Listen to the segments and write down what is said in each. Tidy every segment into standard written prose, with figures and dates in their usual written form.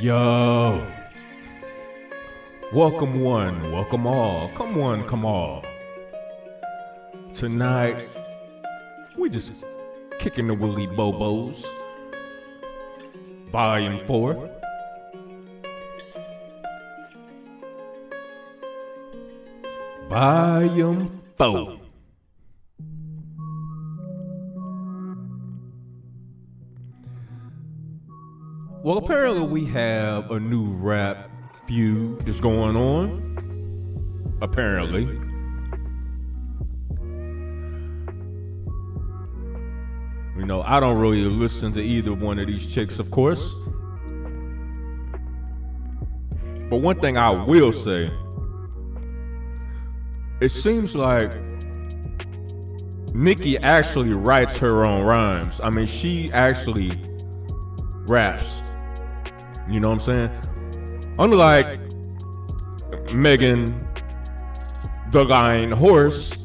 Yo, welcome one, welcome all, come one, come all. Tonight, we just kicking the Willy Bobos, Volume 4. Volume 4. Well, apparently we have a new rap feud that's going on. Apparently. You know, I don't really listen to either one of these chicks, of course. But one thing I will say, it seems like Nikki actually writes her own rhymes. I mean, she actually raps. You know what I'm saying? Unlike Megan the Lying Horse,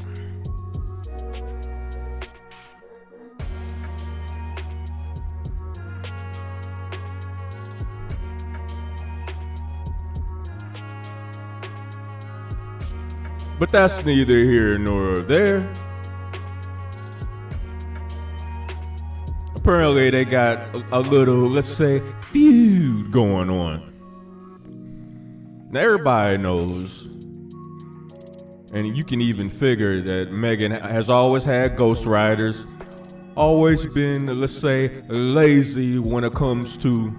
but that's neither here nor there. Apparently they got a little, let's say, feud going on. Now everybody knows, and you can even figure that Megan has always had ghostwriters, always been, let's say, lazy when it comes to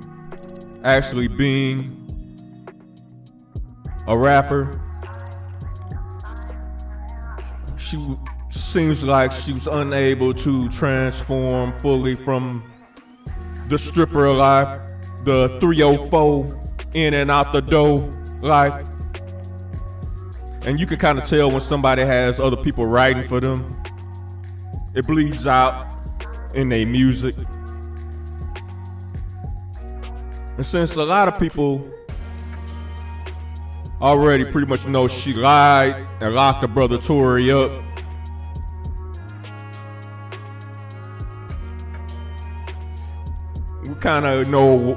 actually being a rapper. She seems like she was unable to transform fully from the stripper life, the 304 in and out the door life. And you can kind of tell when somebody has other people writing for them. It bleeds out in their music. And since a lot of people already pretty much know she lied and locked her brother Tory up, we kind of know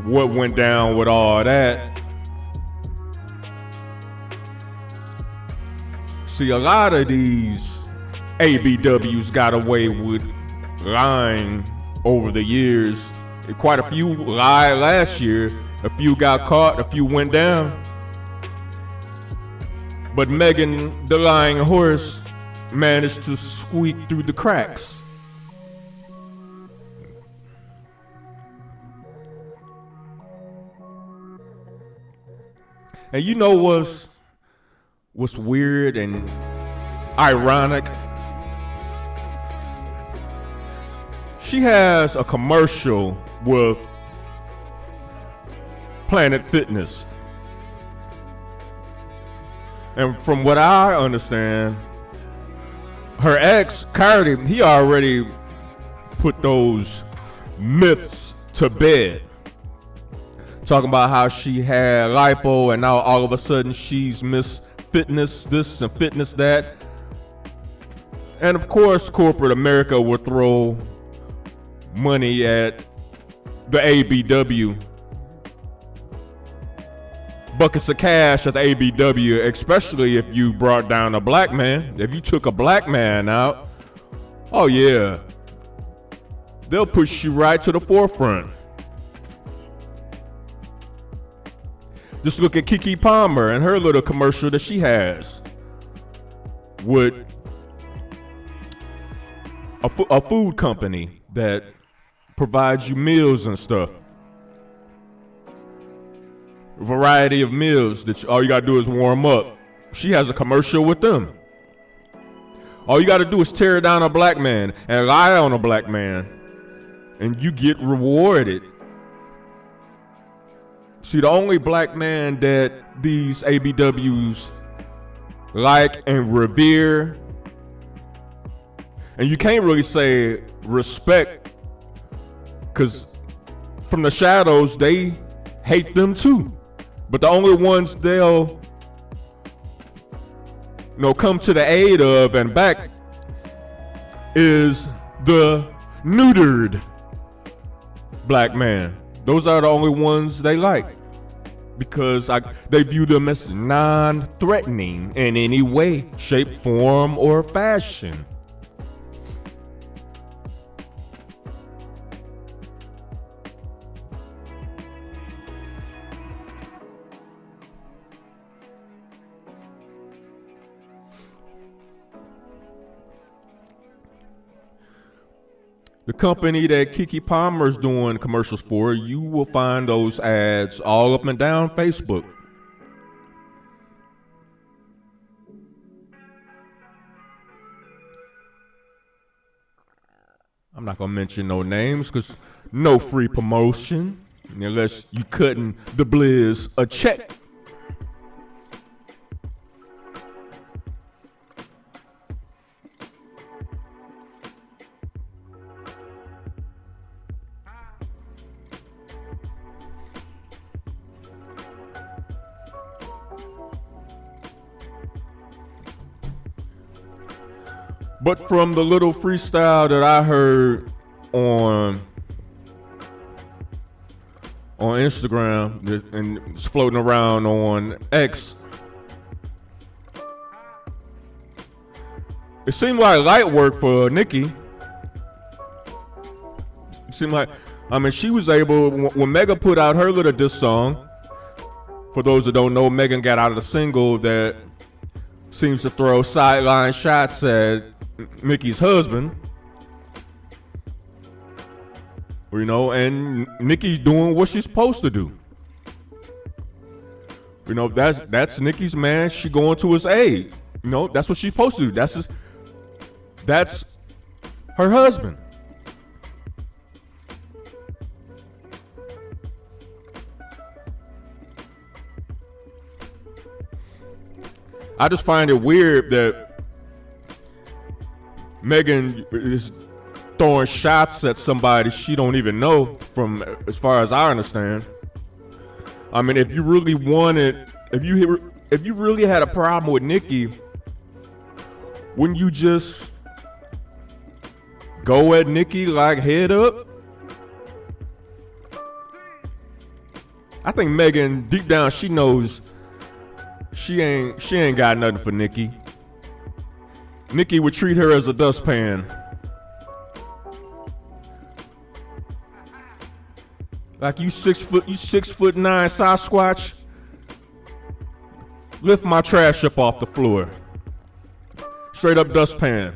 what went down with all that. See, a lot of these ABWs got away with lying over the years. Quite a few lied last year. A few got caught, a few went down. But Megan the Lying Horse managed to squeak through the cracks. And you know what's weird and ironic? She has a commercial with Planet Fitness. And from what I understand, her ex, Cardi, he already put those myths to bed. Talking about how she had lipo and now all of a sudden she's Miss Fitness this and Fitness that. And of course, corporate America will throw money at the ABW. Buckets of cash at the ABW, especially if you brought down a black man. If you took a black man out, oh yeah, they'll push you right to the forefront. Just look at Kiki Palmer and her little commercial that she has with a food company that provides you meals and stuff. A variety of meals that all you gotta do is warm up. She has a commercial with them. All you gotta do is tear down a black man and lie on a black man, and you get rewarded. See, the only black man that these ABWs like and revere, and you can't really say respect, because from the shadows, they hate them too. But the only ones they'll come to the aid of and back is the neutered black man. Those are the only ones they like because they view them as non-threatening in any way, shape, form, or fashion. The company that Keke Palmer's doing commercials for, you will find those ads all up and down Facebook. I'm not going to mention no names because no free promotion unless you cutting the Blizz a check. But from the little freestyle that I heard on Instagram and it's floating around on X, it seemed like light work for Nikki. It seemed like, she was able, when Megan put out her little diss song, for those that don't know, Megan got out of the single that seems to throw sideline shots at Nikki's husband, and Nikki's doing what she's supposed to do. That's Nikki's man. She going to his aid. That's what she's supposed to do. That's her husband. I just find it weird that Megan is throwing shots at somebody she don't even know, from as far as I understand. If you really wanted, if you really had a problem with Nikki, wouldn't you just go at Nikki like head up? I think Megan, deep down, she knows she ain't got nothing for Nikki. Nikki would treat her as a dustpan. Like, you 6'9" Sasquatch. Lift my trash up off the floor. Straight up dustpan.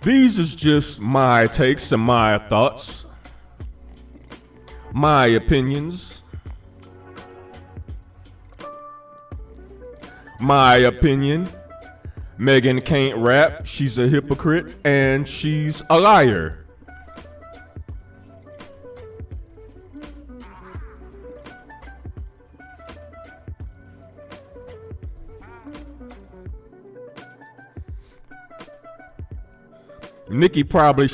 These is just my takes and my thoughts, my opinions. My opinion, Megan can't rap, she's a hypocrite, and she's a liar. Nikki probably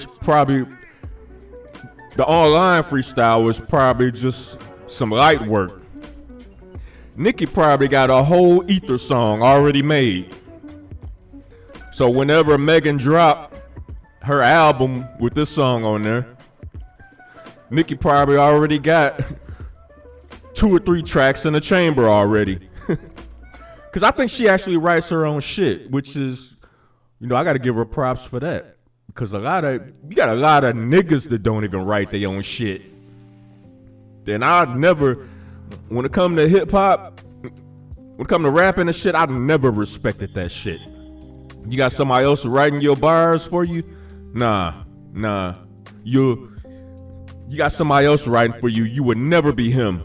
the online freestyle was probably just some light work. Nikki probably got a whole ether song already made. So whenever Megan dropped her album with this song on there, Nikki probably already got 2 or 3 tracks in the chamber already. Cause I think she actually writes her own shit, which is, I gotta give her props for that. Because you got a lot of niggas that don't even write their own shit. Then when it come to hip hop, when it come to rapping and shit, I've never respected that shit. You got somebody else writing your bars for you? Nah. You got somebody else writing for you. You would never be him.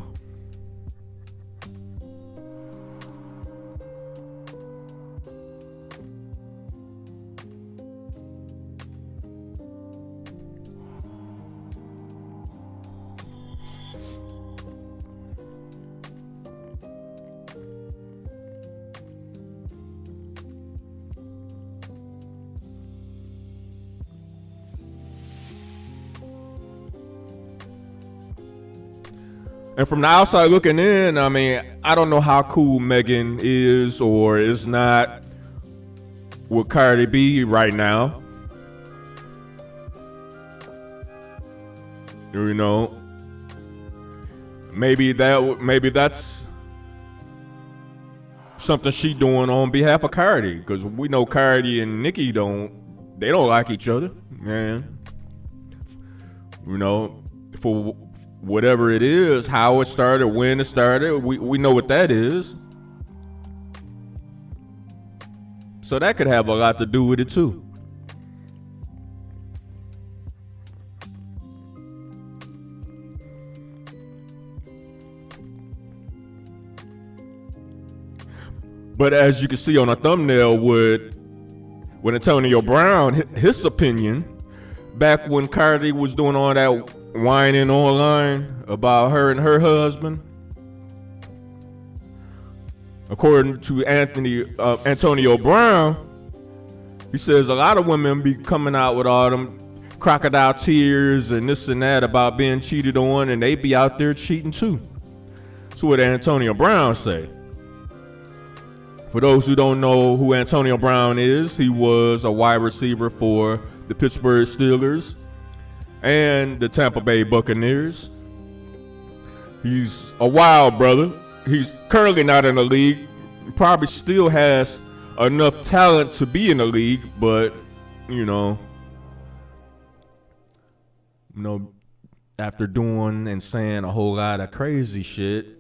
And from the outside looking in, I mean, I don't know how cool Megan is or is not with Cardi B right now. You know, maybe that's something she doing on behalf of Cardi, because we know Cardi and Nikki don't like each other, man. You know, for whatever it is, how it started, when it started, we know what that is. So that could have a lot to do with it too. But as you can see on a thumbnail with Antonio Brown, his opinion, back when Cardi was doing all that whining online about her and her husband, according to Antonio Brown, he says a lot of women be coming out with all them crocodile tears and this and that about being cheated on, and they be out there cheating too. That's what Antonio Brown say. For those who don't know who Antonio Brown is, he was a wide receiver for the Pittsburgh Steelers and the Tampa Bay Buccaneers. He's a wild brother. He's currently not in the league. Probably still has enough talent to be in the league, but you know, after doing and saying a whole lot of crazy shit,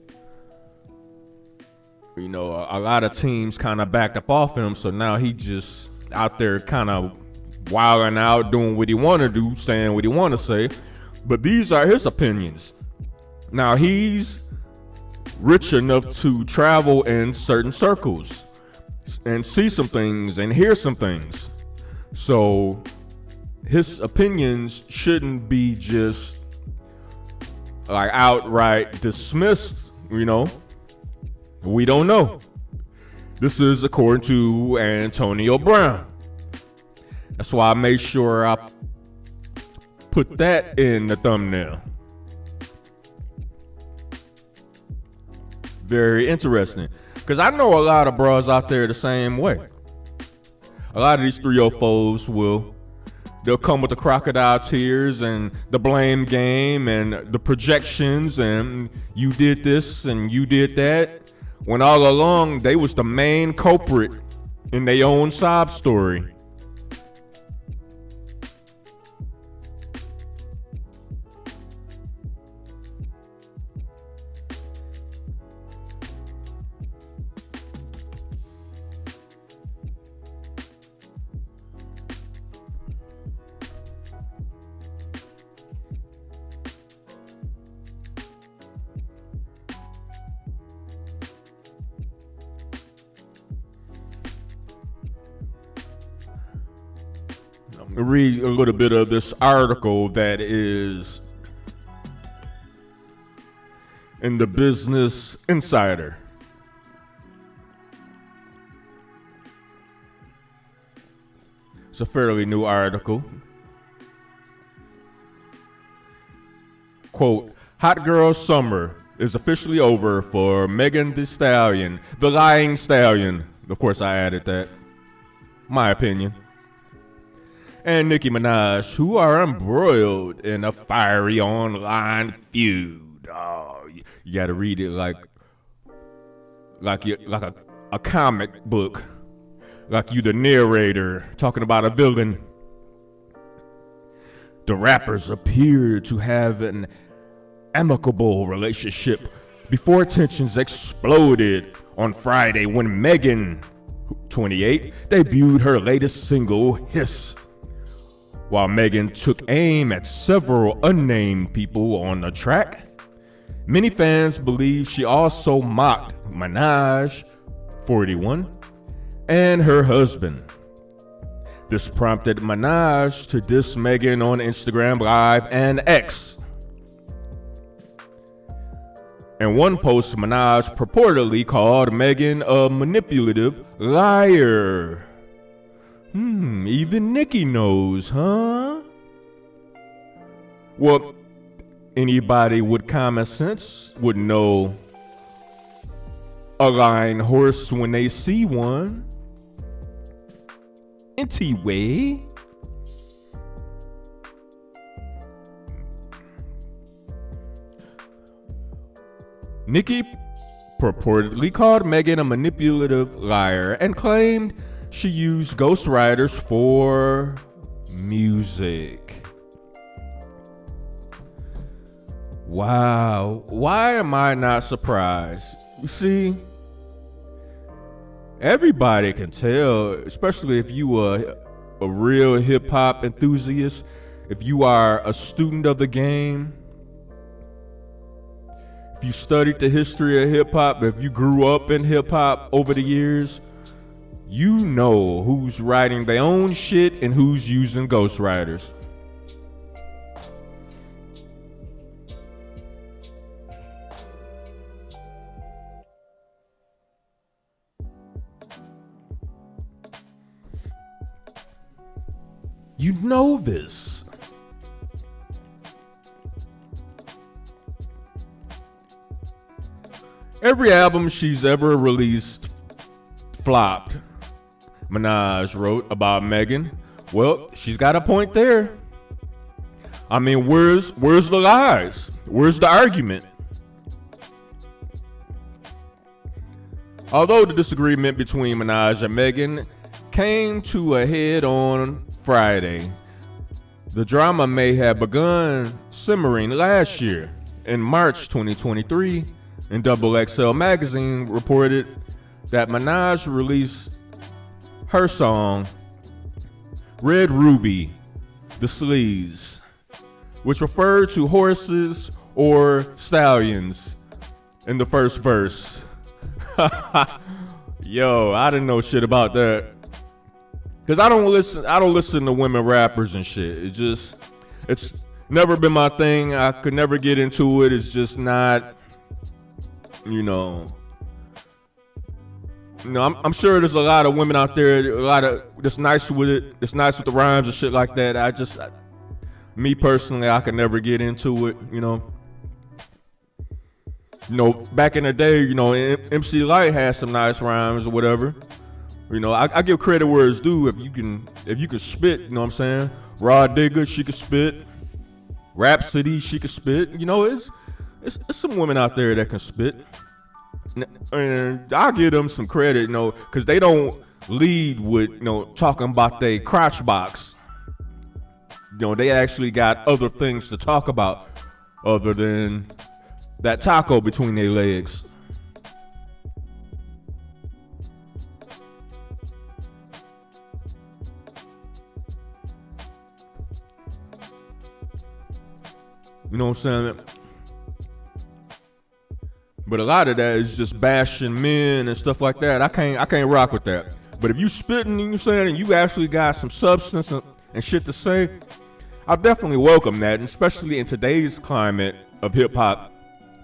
you know, a lot of teams kind of backed up off him, so now he just out there kind of wilding out, doing what he want to do, saying what he want to say. But these are his opinions. Now, he's rich enough to travel in certain circles and see some things and hear some things. So his opinions shouldn't be just like outright dismissed, you know. We don't know. This is according to Antonio Brown. That's why I made sure I put that in the thumbnail. Very interesting. Because I know a lot of bros out there the same way. A lot of these 304s they'll come with the crocodile tears and the blame game and the projections and you did this and you did that, when all along they was the main culprit in their own sob story. Read a little bit of this article that is in the Business Insider. It's a fairly new article. Quote, "Hot girl summer is officially over for Megan Thee Stallion, the lying stallion." Of course, I added that. My opinion. And Nikki Minaj, who are embroiled in a fiery online feud. Oh, you got to read it like a comic book, like you the narrator talking about a villain. The rappers appear to have an amicable relationship before tensions exploded on Friday when Megan, 28, debuted her latest single, Hiss. While Megan took aim at several unnamed people on the track, many fans believe she also mocked Minaj, 41, and her husband. This prompted Minaj to diss Megan on Instagram Live and X. In one post, Minaj purportedly called Megan a manipulative liar. Even Nikki knows, huh? Well, anybody with common sense would know a lying horse when they see one. Anyway, Nikki purportedly called Megan a manipulative liar and claimed she used ghostwriters for music. Wow, why am I not surprised? You see, everybody can tell, especially if you are a real hip hop enthusiast, if you are a student of the game, if you studied the history of hip hop, if you grew up in hip hop over the years, you know who's writing their own shit and who's using ghostwriters. You know this. Every album she's ever released flopped, Minaj wrote about Megan. Well, she's got a point there. I mean, where's the lies? Where's the argument? Although the disagreement between Minaj and Megan came to a head on Friday, the drama may have begun simmering last year. In March 2023, and XXL magazine reported that Minaj released her song Red Ruby, The Sleaze, which referred to horses or stallions in the first verse. Yo, I didn't know shit about that. Cause I don't listen to women rappers and shit. It's never been my thing. I could never get into it. It's just not, I'm sure there's a lot of women out there, that's nice with it. It's nice with the rhymes and shit like that. Me personally, I could never get into it. Back in the day, MC Lyte had some nice rhymes or whatever. I give credit where it's due. If you can spit, you know what I'm saying? Raw Digger, she could spit. Rhapsody, she could spit. It's some women out there that can spit. And I'll give them some credit, because they don't lead with, talking about their crotch box. They actually got other things to talk about other than that taco between their legs. You know what I'm saying? But a lot of that is just bashing men and stuff like that. I can't rock with that. But if you spitting, and you actually got some substance and shit to say, I definitely welcome that, and especially in today's climate of hip hop,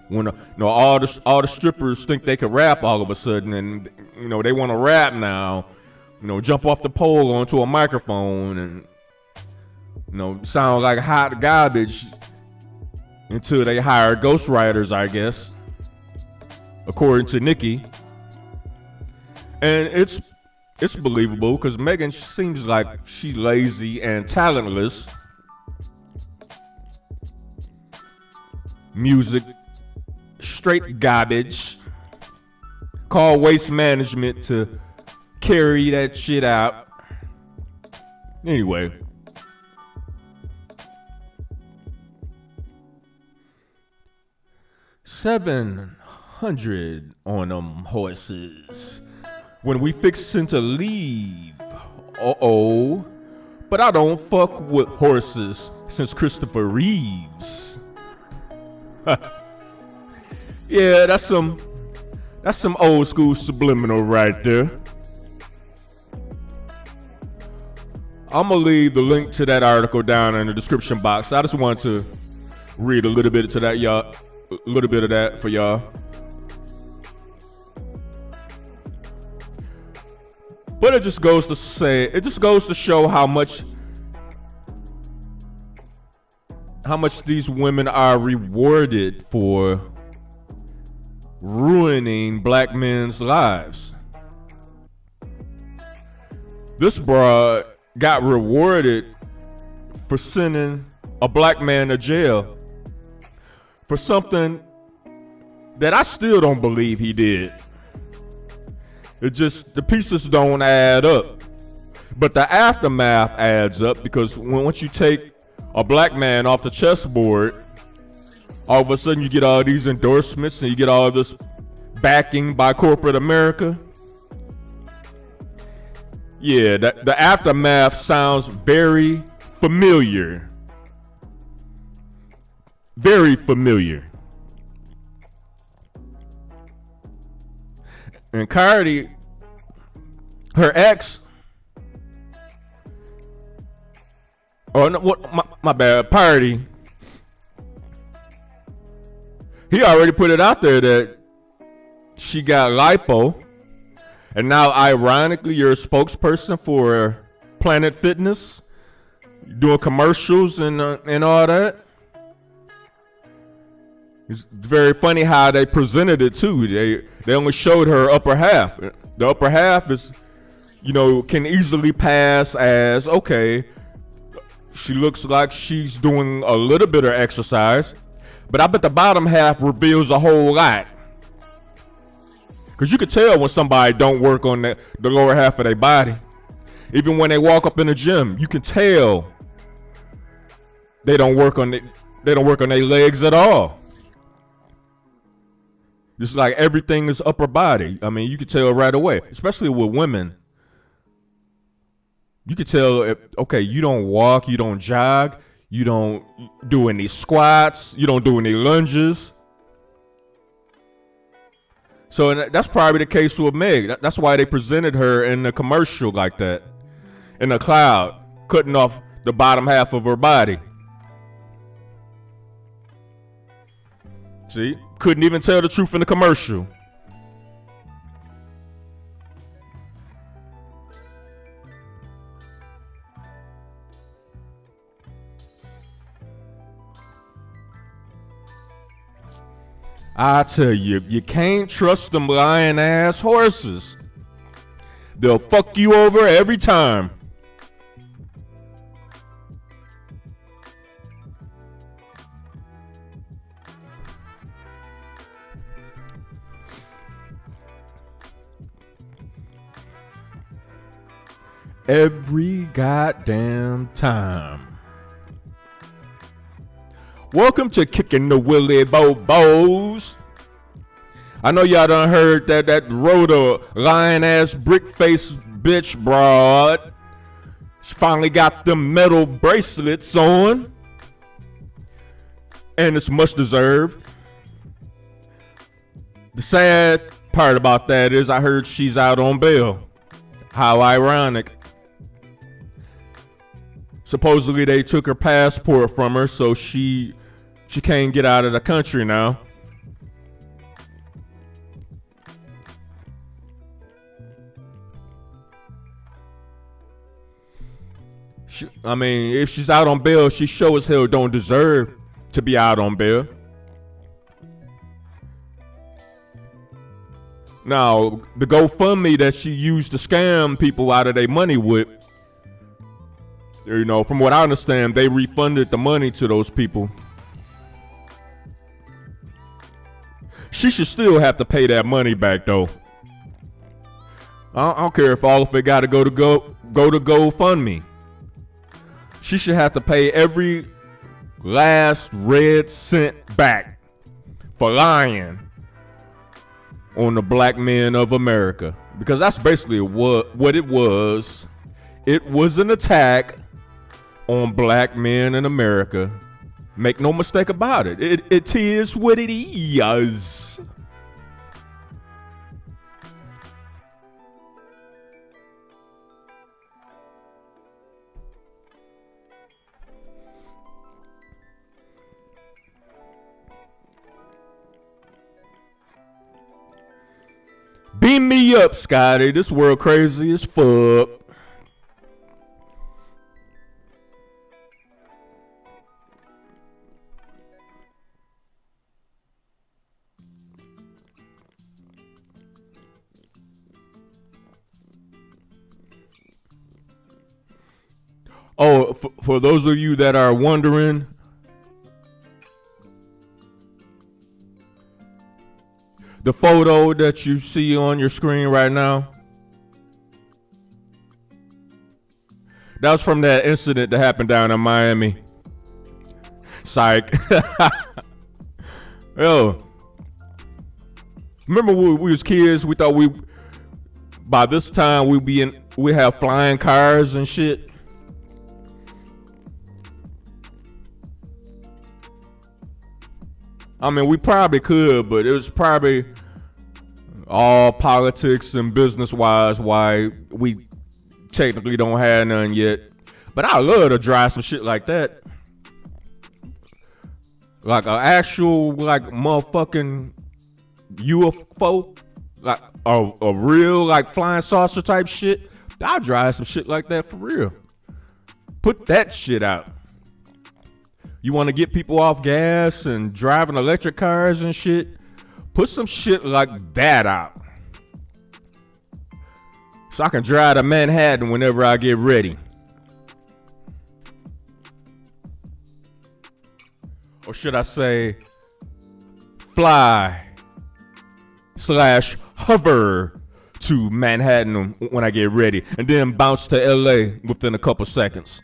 when all the strippers think they can rap all of a sudden, and they want to rap now, jump off the pole onto a microphone and sound like hot garbage until they hire ghostwriters, I guess, according to Nikki. And it's believable because Megan seems like she's lazy and talentless. Music, straight garbage. Call waste management to carry that shit out. Anyway. $700 on them horses. When we fixin' to leave. But I don't fuck with horses since Christopher Reeves. Yeah, that's some old school subliminal right there. I'm gonna leave the link to that article down in the description box. I just want to read a little bit of that for y'all. But it just goes to show how how much these women are rewarded for ruining black men's lives. This broad got rewarded for sending a black man to jail for something that I still don't believe he did. It just, the pieces don't add up. But the aftermath adds up, because once you take a black man off the chessboard, all of a sudden you get all these endorsements and you get all this backing by corporate America. Yeah, the aftermath sounds very familiar. Very familiar. And Cardi, her ex, oh no, what? My bad. Party. He already put it out there that she got lipo, and now, ironically, you're a spokesperson for Planet Fitness, doing commercials and all that. It's very funny how they presented it too. They only showed her upper half. The upper half is, can easily pass as, okay, she looks like she's doing a little bit of exercise, but I bet the bottom half reveals a whole lot. Because you could tell when somebody don't work on the lower half of their body. Even when they walk up in the gym, you can tell they don't work on their legs at all. It's like everything is upper body. I mean, you can tell right away, especially with women. You can tell if, okay, you don't walk, you don't jog, you don't do any squats, you don't do any lunges. So that's probably the case with Meg. That's why they presented her in the commercial like that, in the cloud, cutting off the bottom half of her body. See, couldn't even tell the truth in the commercial. I tell you, you can't trust them lying ass horses. They'll fuck you over every time. Every goddamn time. Welcome to Kickin' the Willy Bobos. I know y'all done heard that Rhoda lying ass brick face bitch broad. She finally got them metal bracelets on, and it's much deserved. The sad part about that is I heard she's out on bail. How ironic. Supposedly they took her passport from her, so she can't get out of the country now. If she's out on bail, she sure as hell don't deserve to be out on bail. Now, the GoFundMe that she used to scam people out of their money with, from what I understand, they refunded the money to those people. She should still have to pay that money back, though. I don't care if all of it got to go to GoFundMe. She should have to pay every last red cent back for lying on the black men of America. Because that's basically what it was. It was an attack on black men in America. Make no mistake about it. It is what it is. Beam me up, Scotty. This world crazy as fuck. Oh, for those of you that are wondering, the photo that you see on your screen right now, that was from that incident that happened down in Miami. Psych. Yo, remember when we was kids, we thought by this time we have flying cars and shit. I mean, we probably could, but it was probably all politics and business wise why we technically don't have none yet. But I love to drive some shit like that. Like an actual like motherfucking UFO, like a real like flying saucer type shit. I'll drive some shit like that for real. Put that shit out. You want to get people off gas and driving electric cars and shit? Put some shit like that out. So I can drive to Manhattan whenever I get ready. Or should I say, fly/hover to Manhattan when I get ready, and then bounce to LA within a couple seconds.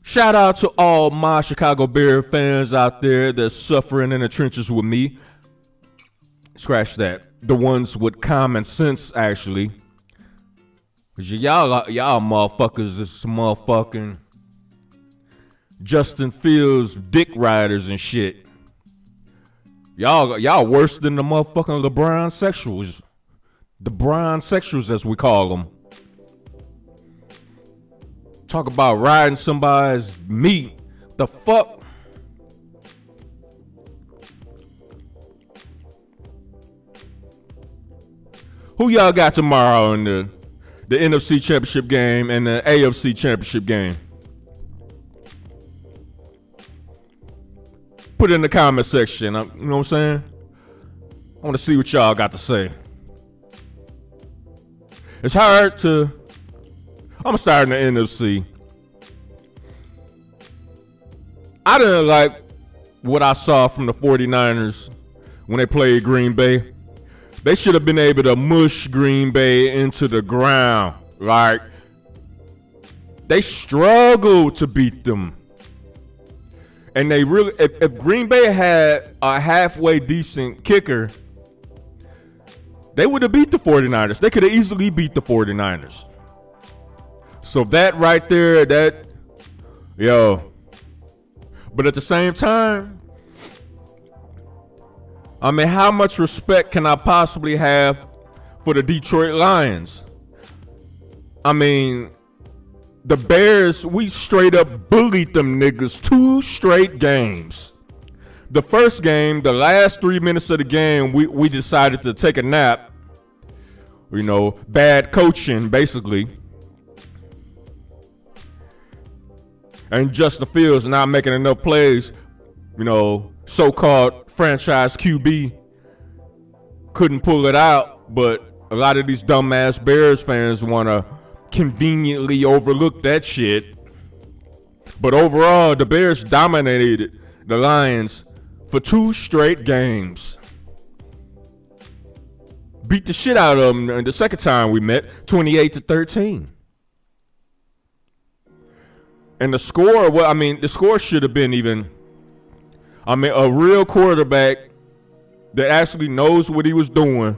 Shout out to all my Chicago Bear fans out there that's suffering in the trenches with me. Scratch that. The ones with common sense, actually. Cause y'all motherfuckers is some motherfucking Justin Fields dick riders and shit. Y'all worse than the motherfucking LeBron sexuals. The Bron sexuals, as we call them. Talk about riding somebody's meat. The fuck? Who y'all got tomorrow in the NFC Championship game and the AFC Championship game? Put it in the comment section. You know what I'm saying? I want to see what y'all got to say. It's hard to... I'm gonna start in the NFC. I didn't like what I saw from the 49ers when they played Green Bay. They should have been able to mush Green Bay into the ground. Like, they struggled to beat them. And they really, if Green Bay had a halfway decent kicker, they would have beat the 49ers. They could have easily beat the 49ers. So that right there, but at the same time, I mean, how much respect can I possibly have for the Detroit Lions? I mean, the Bears, we straight up bullied them niggas 2 straight games. The first game, the last 3 minutes of the game, we decided to take a nap. You know, bad coaching, basically. And Justin Fields not making enough plays, you know, so-called franchise QB couldn't pull it out, but a lot of these dumbass Bears fans want to conveniently overlook that shit. But overall, the Bears dominated the Lions for 2 straight games. Beat the shit out of them the second time we met, 28-13. And the score, well, I mean, the score should have been even. I mean, a real quarterback that actually knows what he was doing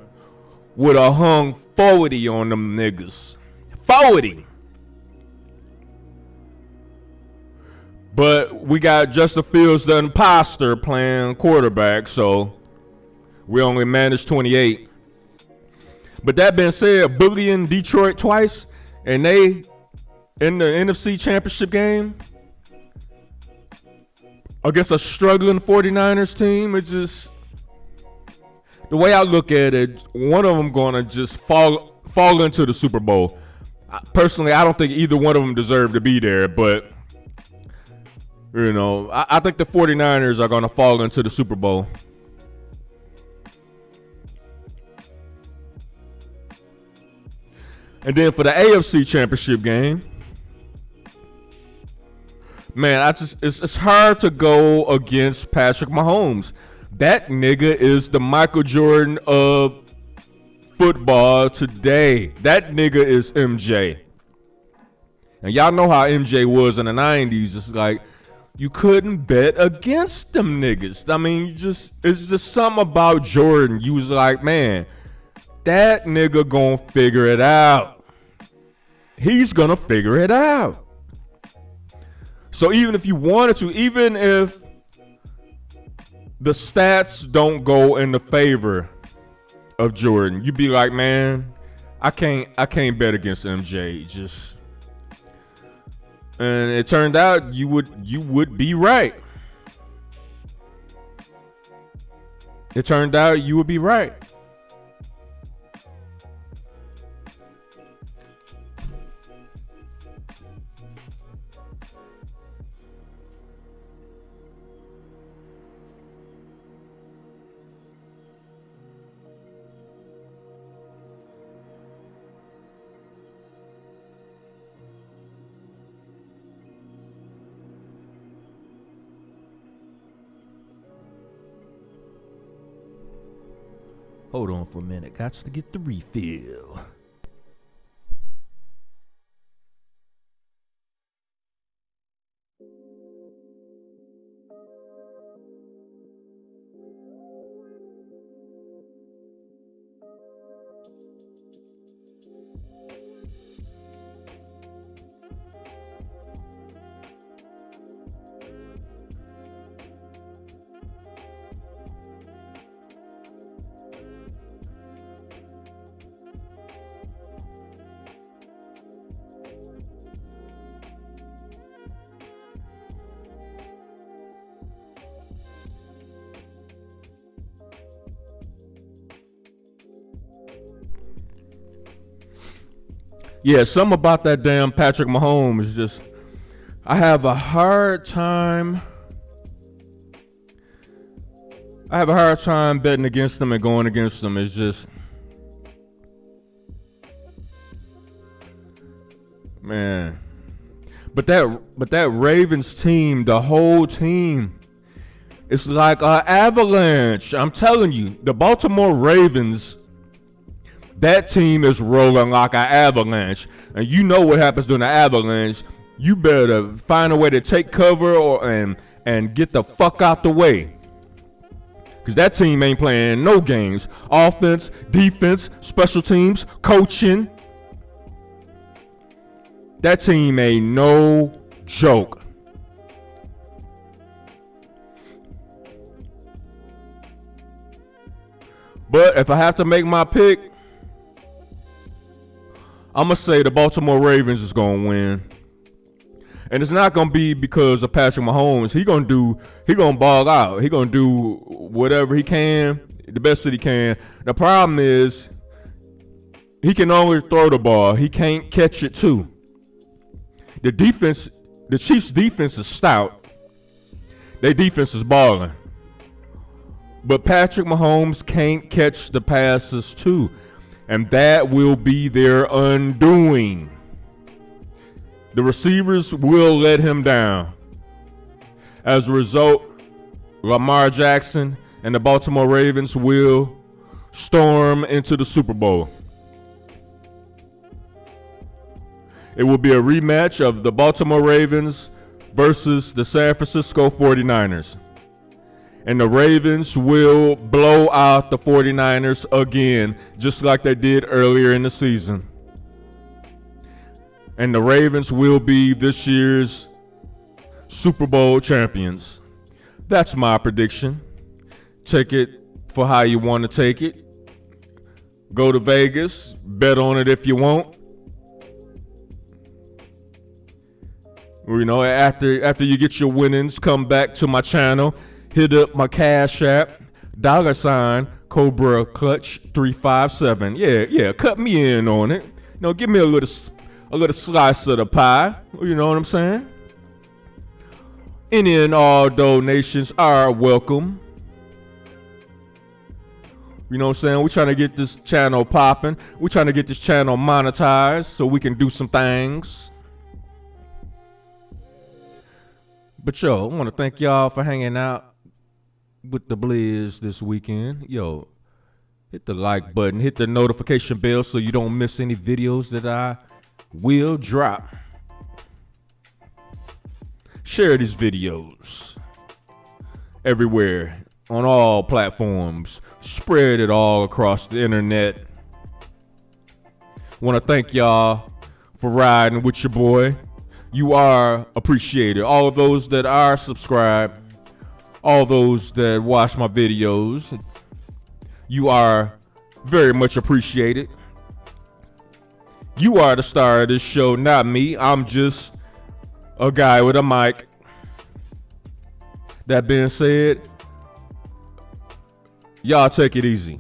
would have hung 40 on them niggas. 40. But we got Justin Fields, the imposter, playing quarterback, so we only managed 28. But that being said, bullying Detroit twice, and they in the NFC Championship game against a struggling 49ers team. It just, the way I look at it, one of them going to just fall into the Super Bowl. Personally, I don't think either one of them deserve to be there, but you know, I think the 49ers are going to fall into the Super Bowl. And then for the AFC Championship game, man, it's hard to go against Patrick Mahomes. That nigga is the Michael Jordan of football today. That nigga is MJ. And y'all know how MJ was in the 90s. It's like, you couldn't bet against them niggas. I mean, it's just something about Jordan. You was like, man, that nigga gonna figure it out. He's gonna figure it out. So even if you wanted to, even if the stats don't go in the favor of Jordan, you'd be like, man, I can't bet against MJ. And it turned out you would be right. It turned out you would be right. Hold on for a minute. Got to get the refill. Yeah, something about that damn Patrick Mahomes is just, I have a hard time betting against them and going against them. It's just, man. But that Ravens team, the whole team, it's like an avalanche. I'm telling you, the Baltimore Ravens, that team is rolling like an avalanche. And you know what happens during the avalanche. You better find a way to take cover and get the fuck out the way. Because that team ain't playing no games. Offense, defense, special teams, coaching. That team ain't no joke. But if I have to make my pick, I'm going to say the Baltimore Ravens is going to win. And it's not going to be because of Patrick Mahomes. He going to ball out. He going to do whatever he can, the best that he can. The problem is he can only throw the ball. He can't catch it too. The Chiefs' defense is stout. Their defense is balling. But Patrick Mahomes can't catch the passes too. And that will be their undoing. The receivers will let him down. As a result, Lamar Jackson and the Baltimore Ravens will storm into the Super Bowl. It will be a rematch of the Baltimore Ravens versus the San Francisco 49ers. And the Ravens will blow out the 49ers again, just like they did earlier in the season. And the Ravens will be this year's Super Bowl champions. That's my prediction. Take it for how you want to take it. Go to Vegas, bet on it if you want. You know, after you get your winnings, come back to my channel, hit up my Cash App, $ Cobra Clutch 357. Yeah, cut me in on it. You know, give me a little slice of the pie. You know what I'm saying? Any and all donations are welcome. You know what I'm saying? We're trying to get this channel popping. We're trying to get this channel monetized so we can do some things. But yo, I want to thank y'all for hanging out with the Blizz this weekend. Yo, hit the like button, hit the notification bell so you don't miss any videos that I will drop. Share these videos everywhere on all platforms. Spread it all across the internet. Want to thank y'all for riding with your boy. You are appreciated. All of those that are subscribed, all those that watch my videos, you are very much appreciated. You are the star of this show, not me. I'm just a guy with a mic. That being said, y'all take it easy.